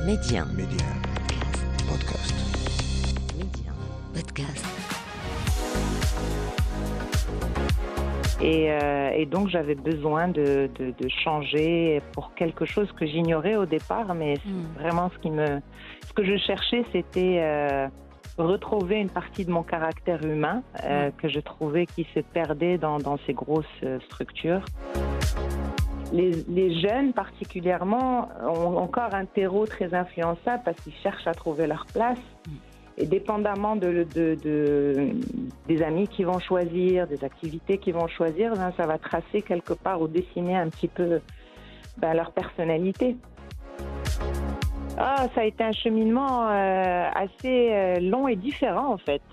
Média. Média. Podcast. Média. Podcast. Et donc j'avais besoin de changer pour quelque chose que j'ignorais au départ, mais vraiment ce que je cherchais, c'était retrouver une partie de mon caractère humain que je trouvais qui se perdait dans ces grosses structures. Les jeunes particulièrement ont encore un terreau très influençable parce qu'ils cherchent à trouver leur place. Et dépendamment des amis qu'ils vont choisir, des activités qu'ils vont choisir, ça va tracer quelque part ou dessiner un petit peu leur personnalité. Ça a été un cheminement assez long et différent en fait.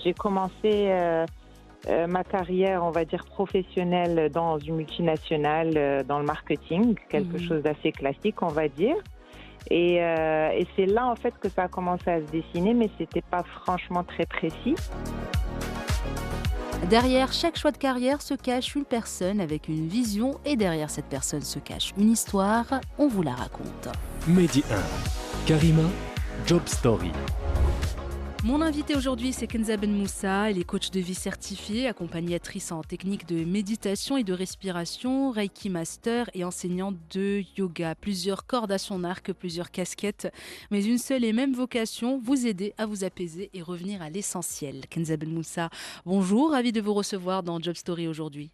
J'ai commencé ma carrière, on va dire, professionnelle dans une multinationale, dans le marketing, quelque chose d'assez classique, on va dire. Et c'est là, en fait, que ça a commencé à se dessiner, mais c'était pas franchement très précis. Derrière chaque choix de carrière se cache une personne avec une vision et derrière cette personne se cache une histoire. On vous la raconte. Medi 1, Karima, Job Story. Mon invité aujourd'hui, c'est Kenza Ben Moussa. Elle est coach de vie certifiée, accompagnatrice en technique de méditation et de respiration, Reiki Master et enseignante de yoga. Plusieurs cordes à son arc, plusieurs casquettes, mais une seule et même vocation, vous aider à vous apaiser et revenir à l'essentiel. Kenza Ben Moussa, bonjour, ravie de vous recevoir dans Job Story aujourd'hui.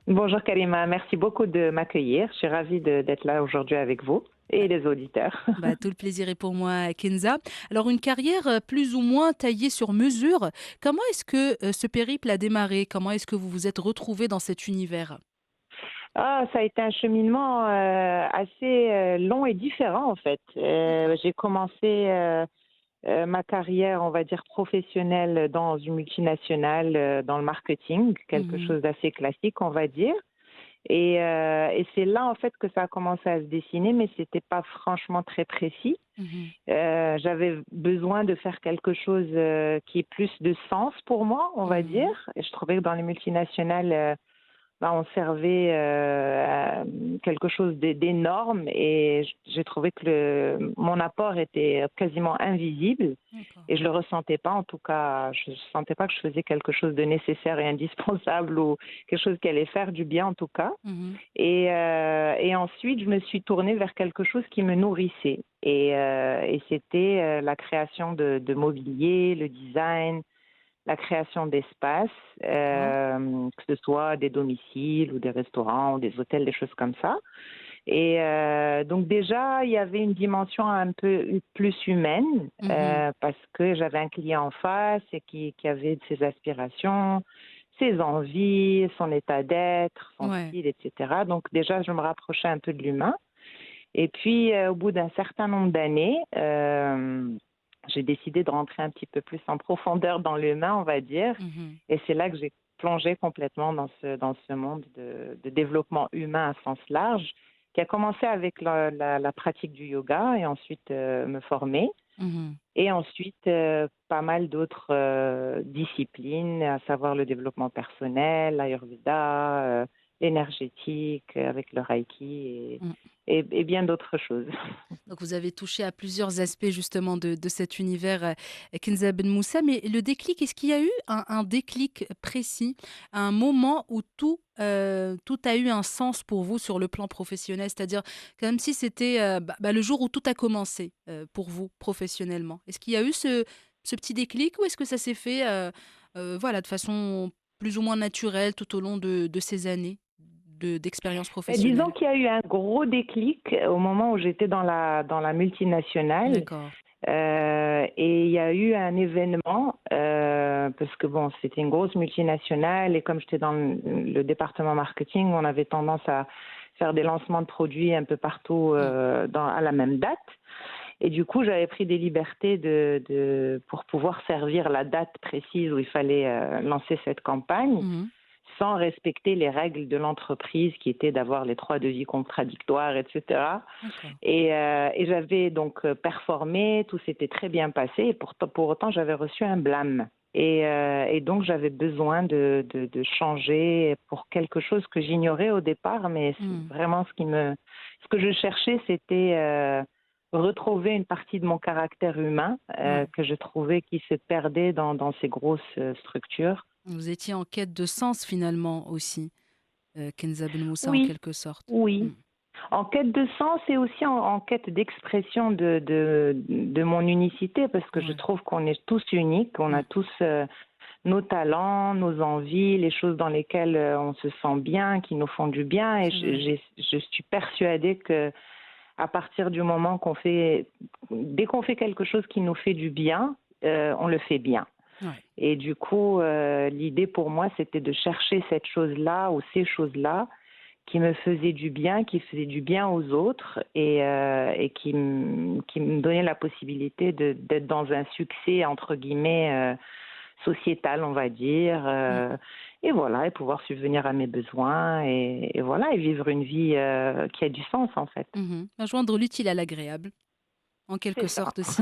Bonjour Karima, merci beaucoup de m'accueillir. Je suis ravie d'être là aujourd'hui avec vous et les auditeurs. Tout le plaisir est pour moi, Kenza. Alors, une carrière plus ou moins taillée sur mesure. Comment est-ce que ce périple a démarré? Comment est-ce que vous vous êtes retrouvée dans cet univers? Ça a été un cheminement assez long et différent en fait. J'ai commencé ma carrière, on va dire, professionnelle dans une multinationale, dans le marketing, quelque chose d'assez classique, on va dire. Et c'est là, en fait, que ça a commencé à se dessiner, mais c'était pas franchement très précis. J'avais besoin de faire quelque chose qui ait plus de sens pour moi, on va dire. Et je trouvais que dans les multinationales, on servait quelque chose d'énorme et j'ai trouvé que mon apport était quasiment invisible. Et je le ressentais pas, en tout cas, je sentais pas que je faisais quelque chose de nécessaire et indispensable ou quelque chose qui allait faire du bien en tout cas. Et ensuite, je me suis tournée vers quelque chose qui me nourrissait. Et c'était la création de mobilier, le design, la création d'espaces, que ce soit des domiciles ou des restaurants ou des hôtels, des choses comme ça. Et donc déjà, il y avait une dimension un peu plus humaine parce que j'avais un client en face et qui avait ses aspirations, ses envies, son état d'être, son style, etc. Donc déjà, je me rapprochais un peu de l'humain. Et puis, au bout d'un certain nombre d'années, j'ai décidé de rentrer un petit peu plus en profondeur dans l'humain, on va dire. Et c'est là que j'ai plongé complètement dans ce monde de développement humain à sens large, qui a commencé avec la pratique du yoga et ensuite me former. Et ensuite, pas mal d'autres disciplines, à savoir le développement personnel, l'Ayurveda, l'énergétique avec le Reiki et bien d'autres choses. Donc, vous avez touché à plusieurs aspects justement de cet univers, Kenza Ben Moussa. Mais le déclic, est-ce qu'il y a eu un déclic précis, un moment où tout a eu un sens pour vous sur le plan professionnel? C'est-à-dire comme si c'était le jour où tout a commencé pour vous professionnellement. Est-ce qu'il y a eu ce petit déclic ou est-ce que ça s'est fait de façon plus ou moins naturelle tout au long de ces années d'expérience professionnelle? Disons qu'il y a eu un gros déclic au moment où j'étais dans la multinationale. D'accord. Et il y a eu un événement, parce que c'était une grosse multinationale et comme j'étais dans le département marketing, on avait tendance à faire des lancements de produits un peu partout à la même date. Et du coup, j'avais pris des libertés pour pouvoir servir la date précise où il fallait lancer cette campagne. Sans respecter les règles de l'entreprise qui étaient d'avoir les 3 devis contradictoires, etc. Et j'avais donc performé, tout s'était très bien passé et pour autant j'avais reçu un blâme. Et donc j'avais besoin de changer pour quelque chose que j'ignorais au départ, mais vraiment ce que je cherchais, c'était retrouver une partie de mon caractère humain Ouais. que je trouvais qui se perdait dans ces grosses structures. Vous étiez en quête de sens finalement aussi, Kenza Ben Moussa, en Oui, quelque sorte. oui. Mm. En quête de sens et aussi en quête d'expression de mon unicité, parce que je Ouais. trouve qu'on est tous uniques, on a Mm. tous nos talents, nos envies, les choses dans lesquelles on se sent bien, qui nous font du bien. Et C'est vrai. je suis persuadée que à partir du moment dès qu'on fait quelque chose qui nous fait du bien, on le fait bien. Ouais. Et du coup, l'idée pour moi, c'était de chercher cette chose-là ou ces choses-là qui me faisaient du bien, qui faisaient du bien aux autres et qui me donnaient la possibilité d'être dans un succès, entre guillemets, sociétal, on va dire. Mm. Et voilà, et pouvoir subvenir à mes besoins et voilà, et vivre une vie qui a du sens, en fait. Mhm. Joindre l'utile à l'agréable. En quelque C'est ça. sorte aussi.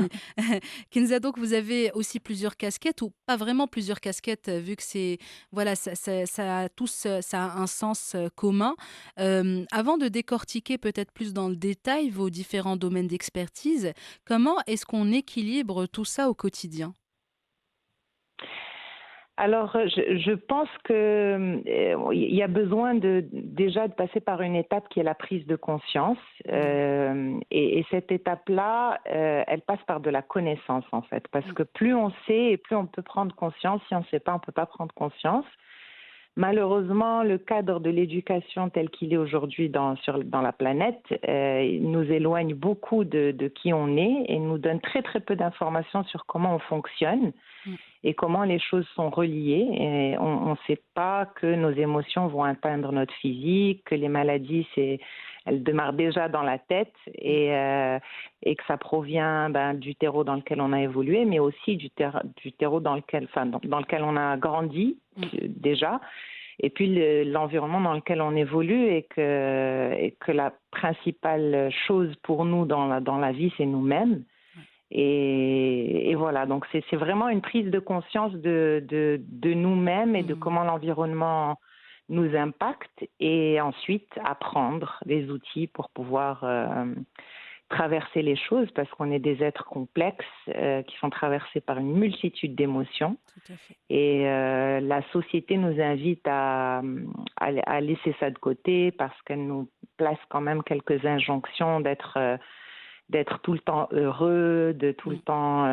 Kenza, donc vous avez aussi plusieurs casquettes, ou pas vraiment plusieurs casquettes, vu que c'est, voilà, ça a tous, ça a un sens commun. Avant de décortiquer peut-être plus dans le détail vos différents domaines d'expertise, comment est-ce qu'on équilibre tout ça au quotidien? Alors, je pense que il y a besoin déjà de passer par une étape qui est la prise de conscience. Ouais. Et cette étape-là, elle passe par de la connaissance, en fait. Parce Mm. que plus on sait et plus on peut prendre conscience. Si on ne sait pas, on ne peut pas prendre conscience. Malheureusement, le cadre de l'éducation tel qu'il est aujourd'hui dans la planète nous éloigne beaucoup de qui on est et nous donne très très peu d'informations sur comment on fonctionne Mm. et comment les choses sont reliées. Et on ne sait pas que nos émotions vont atteindre notre physique, que les maladies, elles démarrent déjà dans la tête Mm. et que ça provient du terreau dans lequel on a évolué, mais aussi du terreau dans lequel on a grandi Mm. déjà. Et puis l'environnement dans lequel on évolue et que la principale chose pour nous dans la vie, c'est nous-mêmes. Ouais. Et voilà, donc c'est vraiment une prise de conscience de nous-mêmes et de Mhm. comment l'environnement nous impacte et ensuite apprendre des outils pour pouvoir traverser les choses parce qu'on est des êtres complexes qui sont traversés par une multitude d'émotions. Tout à fait. Et la société nous invite à laisser ça de côté parce qu'elle nous place quand même quelques injonctions d'être tout le temps heureux, de tout le Mm. temps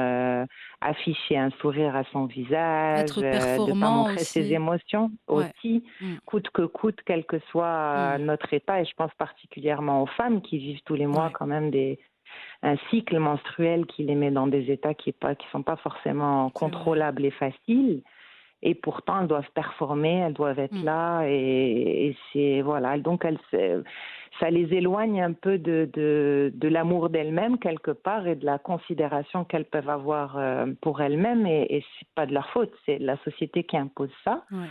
afficher un sourire à son visage, Être de ne pas performant montrer ses aussi. émotions Ouais. aussi, Mm. coûte que coûte, quel que soit Mm. notre état. Et je pense particulièrement aux femmes qui vivent tous les mois Ouais. quand même un cycle menstruel qui les met dans des états qui sont pas forcément C'est vrai. contrôlables et faciles. Et pourtant, elles doivent performer, elles doivent être Mm. là, et c'est voilà. Donc, ça les éloigne un peu de l'amour d'elles-mêmes quelque part et de la considération qu'elles peuvent avoir pour elles-mêmes. Et c'est pas de leur faute, c'est la société qui impose ça. Ouais.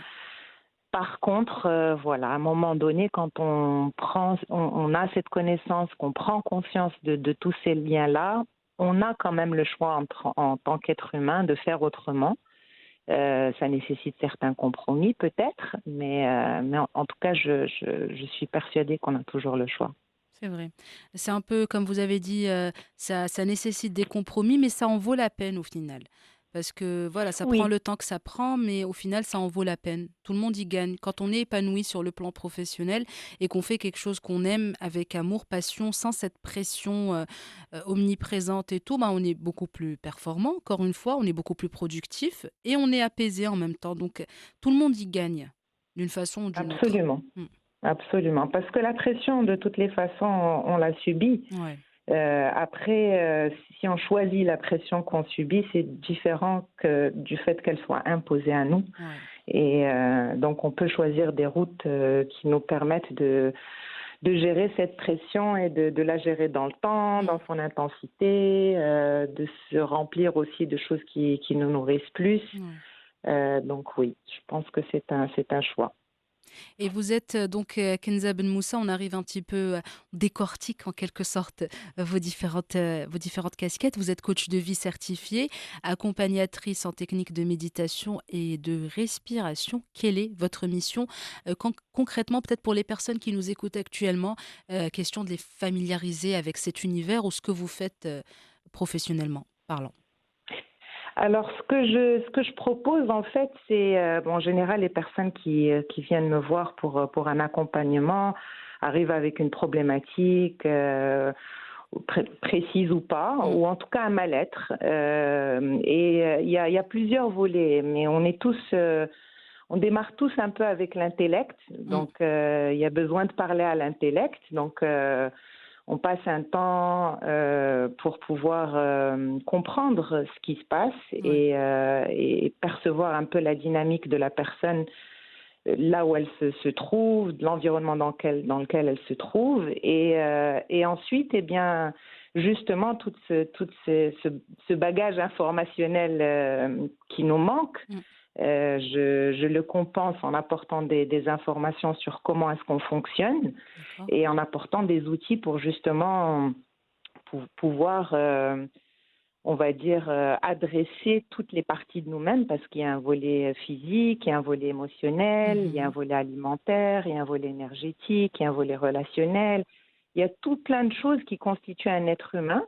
Par contre, voilà, à un moment donné, quand on a cette connaissance, qu'on prend conscience de tous ces liens-là, on a quand même le choix en tant qu'être humain de faire autrement. Ça nécessite certains compromis peut-être, mais en tout cas, je suis persuadée qu'on a toujours le choix. C'est vrai. C'est un peu comme vous avez dit, ça nécessite des compromis, mais ça en vaut la peine au final. Parce que voilà, ça prend Oui, le temps que ça prend, mais au final, ça en vaut la peine. Tout le monde y gagne. Quand on est épanoui sur le plan professionnel et qu'on fait quelque chose qu'on aime avec amour, passion, sans cette pression omniprésente et tout, bah, on est beaucoup plus performant, encore une fois, on est beaucoup plus productif et on est apaisé en même temps. Donc, tout le monde y gagne, d'une façon ou d'une autre. absolument. Mm. Absolument. Parce que la pression, de toutes les façons, on l'a subie. Ouais, Après, si on choisit la pression qu'on subit, c'est différent que du fait qu'elle soit imposée à nous. ouais. Et donc, on peut choisir des routes qui nous permettent de gérer cette pression et de la gérer dans le temps, Mm. dans son intensité, de se remplir aussi de choses qui nous nourrissent plus. Ouais. Donc oui, je pense que c'est un choix. Et vous êtes donc Kenza Ben Moussa, on arrive un petit peu, on décortique en quelque sorte vos différentes casquettes. Vous êtes coach de vie certifié, accompagnatrice en technique de méditation et de respiration. Quelle est votre mission concrètement, peut-être pour les personnes qui nous écoutent actuellement, question de les familiariser avec cet univers ou ce que vous faites professionnellement parlant. Alors, ce que je propose, en fait, c'est, en général, les personnes qui viennent me voir pour un accompagnement arrivent avec une problématique précise ou pas, ou en tout cas un mal-être. Il y a plusieurs volets, mais on démarre tous un peu avec l'intellect, donc il y a besoin de parler à l'intellect, donc on passe un temps pour pouvoir comprendre ce qui se passe et percevoir un peu la dynamique de la personne là où elle se trouve, de l'environnement dans lequel elle se trouve. Et ensuite, eh bien, justement, tout ce bagage informationnel qui nous manque, je le compense en apportant des informations sur comment est-ce qu'on fonctionne et en apportant des outils pour justement pouvoir, on va dire, adresser toutes les parties de nous-mêmes parce qu'il y a un volet physique, il y a un volet émotionnel, il y a un volet alimentaire, il y a un volet énergétique, il y a un volet relationnel. Il y a tout plein de choses qui constituent un être humain.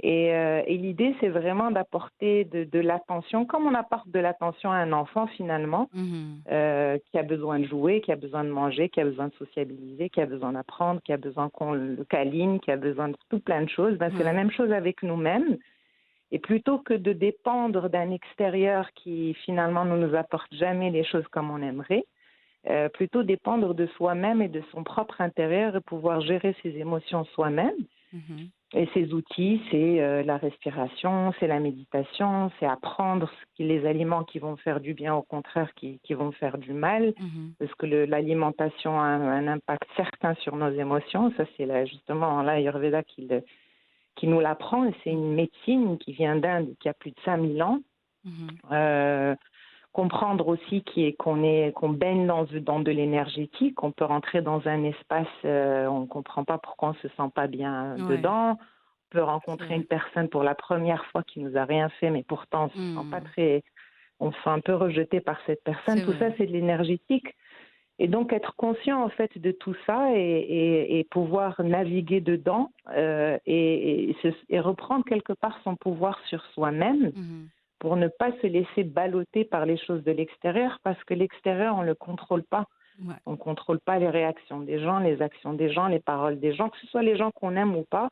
Et l'idée, c'est vraiment d'apporter de l'attention, comme on apporte de l'attention à un enfant finalement, qui a besoin de jouer, qui a besoin de manger, qui a besoin de sociabiliser, qui a besoin d'apprendre, qui a besoin qu'on le câline, qui a besoin de tout plein de choses. C'est la même chose avec nous-mêmes. Et plutôt que de dépendre d'un extérieur qui finalement ne nous apporte jamais les choses comme on aimerait, plutôt dépendre de soi-même et de son propre intérieur et pouvoir gérer ses émotions soi-même. Et ces outils, c'est la respiration, c'est la méditation, c'est apprendre les aliments qui vont faire du bien, au contraire, qui vont faire du mal, parce que l'alimentation a un impact certain sur nos émotions. Ça, c'est justement l'Ayurveda qui nous l'apprend, et c'est une médecine qui vient d'Inde, qui a plus de 5000 ans. Comprendre aussi qu'on baigne dans de l'énergétique, on peut rentrer dans un espace, on ne comprend pas pourquoi on ne se sent pas bien dedans, on peut rencontrer une personne pour la première fois qui nous a rien fait, mais pourtant on se sent un peu rejeté par cette personne, tout ça c'est de l'énergétique. Et donc être conscient en fait de tout ça et pouvoir naviguer dedans et reprendre quelque part son pouvoir sur soi-même, pour ne pas se laisser balloter par les choses de l'extérieur, parce que l'extérieur, on ne le contrôle pas. On ne contrôle pas les réactions des gens, les actions des gens, les paroles des gens, que ce soit les gens qu'on aime ou pas,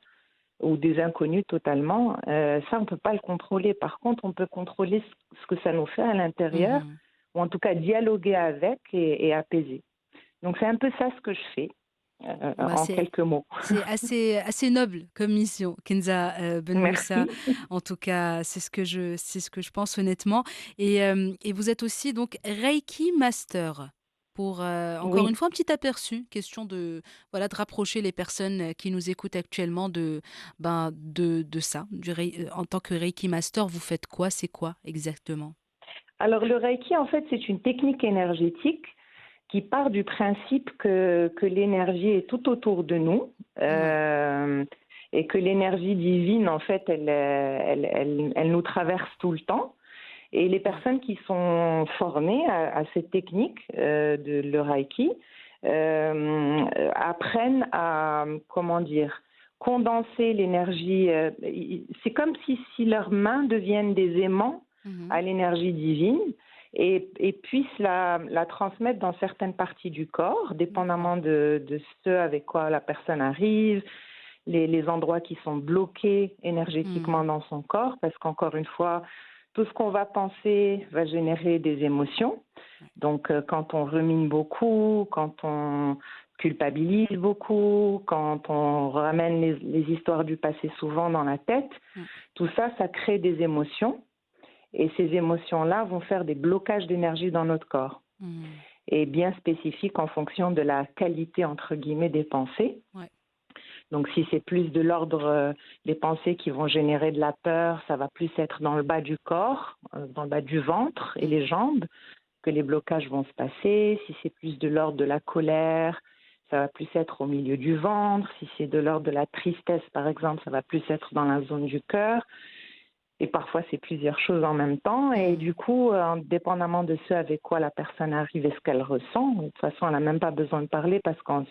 ou des inconnus totalement. Ça, on ne peut pas le contrôler. Par contre, on peut contrôler ce que ça nous fait à l'intérieur, ou en tout cas dialoguer avec et apaiser. Donc, c'est un peu ça ce que je fais. En quelques mots. C'est assez noble comme mission, Kenza Ben Moussa. En tout cas, c'est ce que je pense honnêtement. Et vous êtes aussi donc Reiki Master. Pour encore une fois un petit aperçu, question de rapprocher les personnes qui nous écoutent actuellement de ça. En tant que Reiki Master, vous faites quoi? C'est quoi exactement? Alors le Reiki, en fait, c'est une technique énergétique qui part du principe que l'énergie est tout autour de nous et que l'énergie divine, en fait, elle nous traverse tout le temps. Et les personnes qui sont formées à cette technique de le Reiki apprennent à, condenser l'énergie. C'est comme si leurs mains deviennent des aimants à l'énergie divine. Et puissent la transmettre dans certaines parties du corps, dépendamment de ce avec quoi la personne arrive, les endroits qui sont bloqués énergétiquement dans son corps, parce qu'encore une fois, tout ce qu'on va penser va générer des émotions. Donc, quand on rumine beaucoup, quand on culpabilise beaucoup, quand on ramène les histoires du passé souvent dans la tête, tout ça, ça crée des émotions. Et ces émotions-là vont faire des blocages d'énergie dans notre corps. Et bien spécifiques en fonction de la qualité, entre guillemets, des pensées. Donc, si c'est plus de l'ordre des pensées qui vont générer de la peur, ça va plus être dans le bas du corps, dans le bas du ventre et les jambes. que les blocages vont se passer. Si c'est plus de l'ordre de la colère, ça va plus être au milieu du ventre. Si c'est de l'ordre de la tristesse, par exemple, ça va plus être dans la zone du cœur. Et parfois, c'est plusieurs choses en même temps. Et du coup, dépendamment de ce avec quoi la personne arrive et ce qu'elle ressent, de toute façon, elle n'a même pas besoin de parler parce qu'en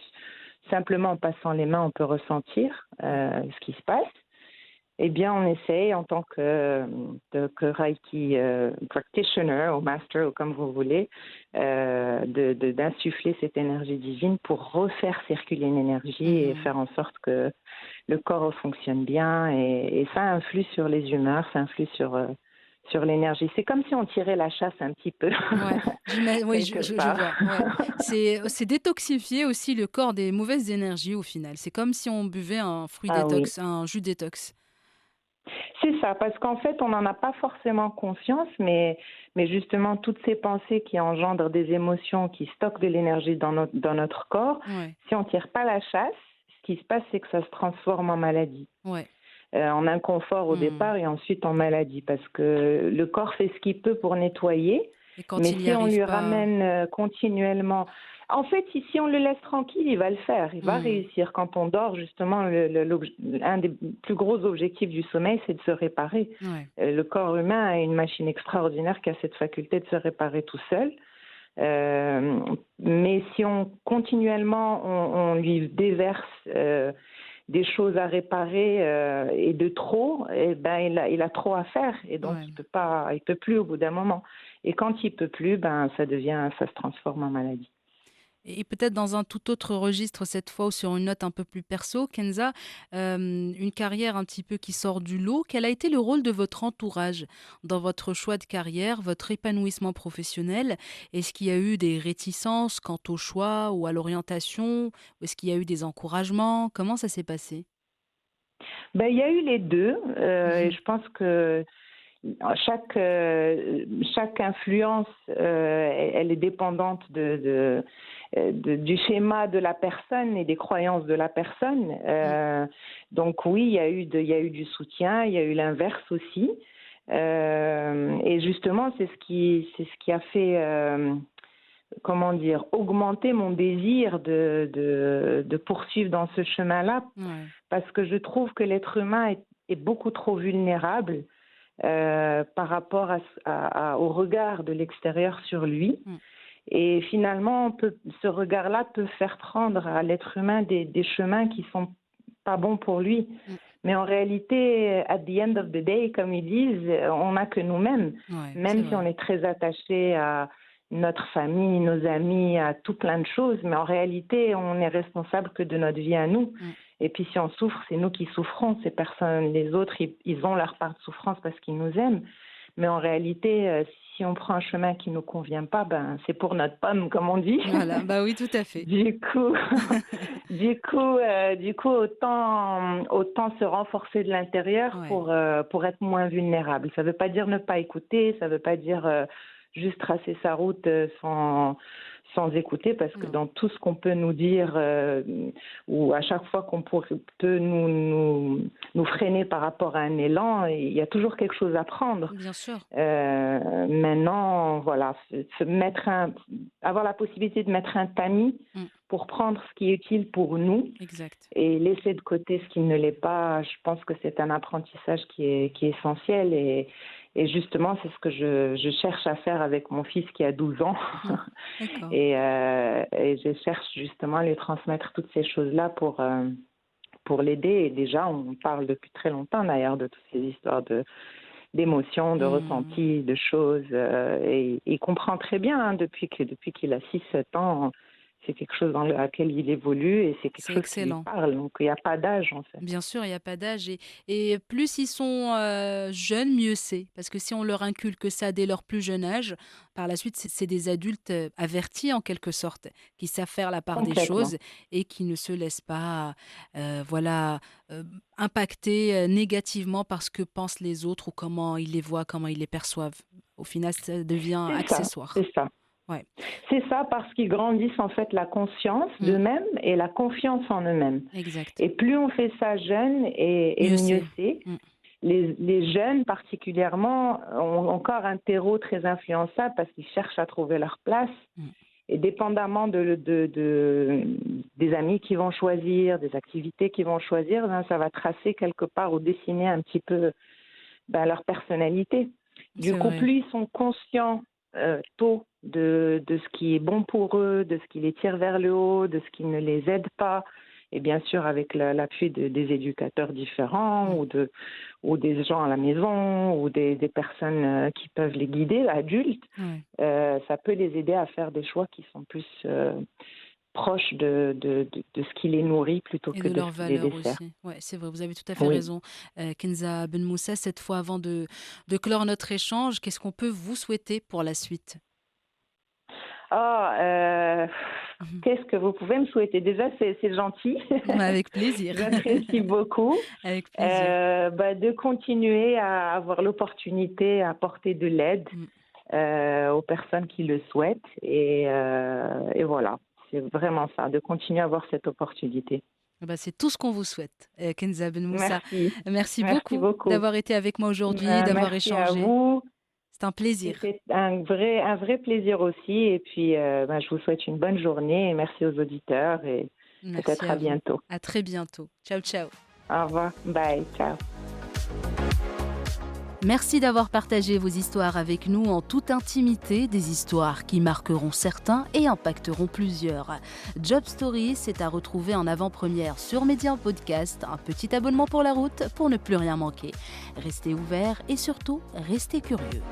simplement en passant les mains, on peut ressentir ce qui se passe. Eh bien, on essaye en tant que Reiki practitioner ou master ou comme vous voulez, d'insuffler cette énergie divine pour refaire circuler une énergie et faire en sorte que le corps fonctionne bien. Et ça influe sur les humeurs, ça influe sur l'énergie. C'est comme si on tirait la chasse un petit peu. Oui, je vois. Ouais. C'est détoxifier aussi le corps des mauvaises énergies au final. C'est comme si on buvait un fruit détox, un jus détox. C'est ça, parce qu'en fait, on n'en a pas forcément conscience, mais justement, toutes ces pensées qui engendrent des émotions, qui stockent de l'énergie dans notre corps, si on ne tire pas la chasse, ce qui se passe, c'est que ça se transforme en maladie. En inconfort au départ et ensuite en maladie, parce que le corps fait ce qu'il peut pour nettoyer, mais si on lui ramène continuellement... En fait, si on le laisse tranquille, il va le faire, il va réussir. Quand on dort, justement, un des plus gros objectifs du sommeil, c'est de se réparer. Le corps humain a une machine extraordinaire qui a cette faculté de se réparer tout seul. Mais si continuellement on lui déverse des choses à réparer et de trop, eh ben il a trop à faire et donc il peut plus au bout d'un moment. Et quand il peut plus, ça se transforme en maladie. Et peut-être dans un tout autre registre cette fois ou sur une note un peu plus perso, Kenza, une carrière un petit peu qui sort du lot. Quel a été le rôle de votre entourage dans votre choix de carrière, votre épanouissement professionnel? Est-ce qu'il y a eu des réticences quant au choix ou à l'orientation? Ou est-ce qu'il y a eu des encouragements? Comment ça s'est passé? Il y a eu les deux. Et je pense que chaque influence, elle est dépendante du schéma de la personne et des croyances de la personne. Donc oui, il y a eu du soutien, il y a eu l'inverse aussi. Et justement, c'est ce qui a fait, augmenter mon désir de poursuivre dans ce chemin-là, parce que je trouve que l'être humain est beaucoup trop vulnérable par rapport au regard de l'extérieur sur lui. Et finalement, ce regard-là peut faire prendre à l'être humain des chemins qui sont pas bons pour lui. Mais en réalité, at the end of the day, comme ils disent, on n'a que nous-mêmes. Même si on est très attaché à notre famille, nos amis, à tout plein de choses, mais en réalité, on n'est responsable que de notre vie à nous. Et puis si on souffre, c'est nous qui souffrons. Ces personnes, les autres, ils ont leur part de souffrance parce qu'ils nous aiment. Mais en réalité, si on prend un chemin qui ne nous convient pas, c'est pour notre pomme, comme on dit. Voilà, oui, tout à fait. Du coup, autant se renforcer de l'intérieur pour être moins vulnérable. Ça ne veut pas dire ne pas écouter, ça ne veut pas dire juste tracer sa route sans écouter, parce que dans tout ce qu'on peut nous dire ou à chaque fois qu'on peut nous freiner par rapport à un élan, il y a toujours quelque chose à prendre. Bien sûr. Maintenant, voilà, avoir la possibilité de mettre un tamis pour prendre ce qui est utile pour nous. Exact. Et laisser de côté ce qui ne l'est pas. Je pense que c'est un apprentissage qui est essentiel et justement, c'est ce que je cherche à faire avec mon fils qui a 12 ans. Et je cherche justement à lui transmettre toutes ces choses-là pour l'aider. Et déjà, on parle depuis très longtemps d'ailleurs de toutes ces histoires d'émotions, de ressentis, de choses. Et il comprend très bien depuis qu'il a 6-7 ans. C'est quelque chose dans lequel il évolue et c'est quelque chose excellent. qui lui parle. Donc, il n'y a pas d'âge, en fait. Bien sûr, il n'y a pas d'âge. Et plus ils sont jeunes, mieux c'est. Parce que si on leur inculque ça dès leur plus jeune âge, par la suite, c'est des adultes avertis, en quelque sorte, qui savent faire la part des choses et qui ne se laissent pas impacter négativement par ce que pensent les autres ou comment ils les voient, comment ils les perçoivent. Au final, ça devient accessoire. C'est ça. C'est ça, parce qu'ils grandissent en fait la conscience d'eux-mêmes et la confiance en eux-mêmes. Exact. Et plus on fait ça jeune et mieux c'est. les jeunes particulièrement ont encore un terreau très influençable parce qu'ils cherchent à trouver leur place. Et dépendamment des amis qu'ils vont choisir, des activités qu'ils vont choisir, ben, ça va tracer quelque part ou dessiner un petit peu leur personnalité. Du coup, plus ils sont conscients tôt de ce qui est bon pour eux, de ce qui les tire vers le haut, de ce qui ne les aide pas, et bien sûr avec l'appui des éducateurs différents ou des gens à la maison ou des personnes qui peuvent les guider, adultes, ça peut les aider à faire des choix qui sont plus proches de ce qui les nourrit plutôt que de leurs ce qui les valeurs dessert. aussi. Ouais, c'est vrai, vous avez tout à fait raison. Kenza Ben Moussa, cette fois avant de clore notre échange, qu'est-ce qu'on peut vous souhaiter pour la suite? Qu'est-ce que vous pouvez me souhaiter? Déjà, c'est gentil. Avec plaisir. J'apprécie beaucoup. Avec plaisir. De continuer à avoir l'opportunité à apporter de l'aide aux personnes qui le souhaitent. Et voilà, c'est vraiment ça, de continuer à avoir cette opportunité. C'est tout ce qu'on vous souhaite, Kenza Ben Moussa. Merci beaucoup d'avoir été avec moi aujourd'hui, d'avoir échangé. Merci à vous. C'est un plaisir. C'était un vrai plaisir aussi. Et puis, je vous souhaite une bonne journée et merci aux auditeurs et peut-être à bientôt. À très bientôt. Ciao, ciao. Au revoir. Bye. Ciao. Merci d'avoir partagé vos histoires avec nous en toute intimité, des histoires qui marqueront certains et impacteront plusieurs. Job Story, c'est à retrouver en avant-première sur Média Podcast. Un petit abonnement pour la route pour ne plus rien manquer. Restez ouverts et surtout, restez curieux.